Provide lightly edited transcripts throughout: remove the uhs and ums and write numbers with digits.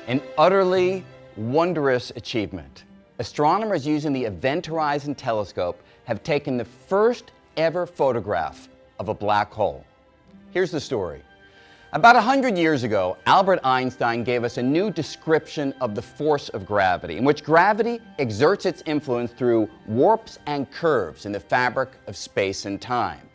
An utterly wondrous achievement. Astronomers using the Event Horizon Telescope have taken the first ever photograph of a black hole. Here's the story. About 100 years ago, Albert Einstein gave us a new description of the force of gravity, in which gravity exerts its influence through warps and curves in the fabric of space and time.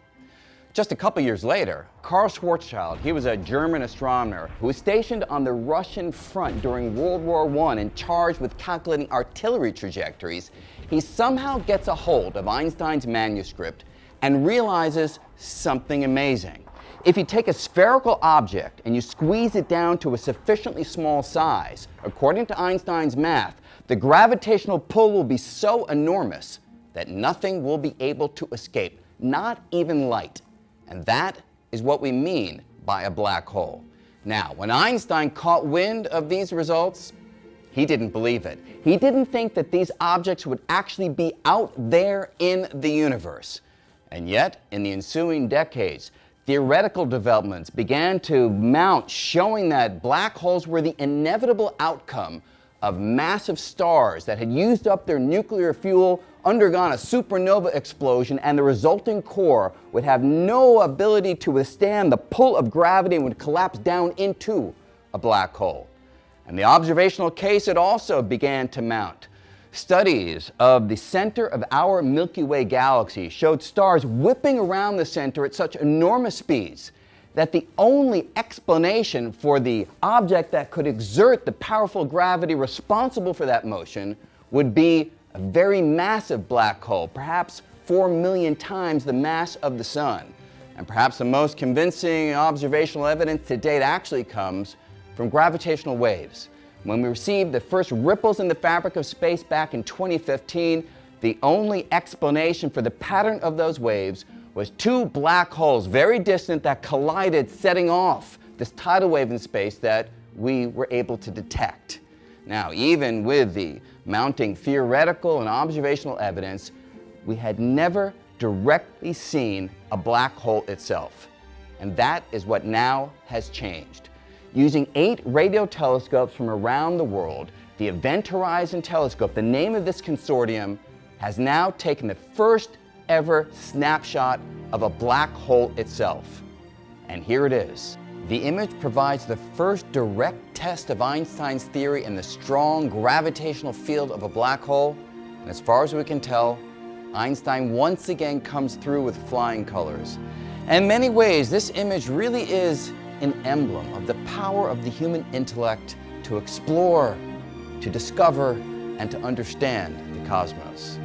Just a couple years later, Karl Schwarzschild, he was a German astronomer who was stationed on the Russian front during World War I and charged with calculating artillery trajectories. He somehow gets a hold of Einstein's manuscript and realizes something amazing. If you take a spherical object and you squeeze it down to a sufficiently small size, according to Einstein's math, the gravitational pull will be so enormous that nothing will be able to escape, not even light. And that is what we mean by a black hole. Now, when Einstein caught wind of these results, he didn't believe it. He didn't think that these objects would actually be out there in the universe. And yet, in the ensuing decades, theoretical developments began to mount showing that black holes were the inevitable outcome of massive stars that had used up their nuclear fuel, undergone a supernova explosion, and the resulting core would have no ability to withstand the pull of gravity and would collapse down into a black hole. And the observational case had also began to mount. Studies of the center of our Milky Way galaxy showed stars whipping around the center at such enormous speeds that the only explanation for the object that could exert the powerful gravity responsible for that motion would be a very massive black hole, perhaps 4 million times the mass of the Sun. And perhaps the most convincing observational evidence to date actually comes from gravitational waves. When we received the first ripples in the fabric of space back in 2015, the only explanation for the pattern of those waves was two black holes very distant that collided, setting off this tidal wave in space that we were able to detect. Now, even with the mounting theoretical and observational evidence, we had never directly seen a black hole itself. And that is what now has changed. Using 8 radio telescopes from around the world, the Event Horizon Telescope, the name of this consortium, has now taken the first ever snapshot of a black hole itself. And here it is. The image provides the first direct test of Einstein's theory in the strong gravitational field of a black hole. And as far as we can tell, Einstein once again comes through with flying colors. In many ways, this image really is an emblem of the power of the human intellect to explore, to discover, and to understand the cosmos.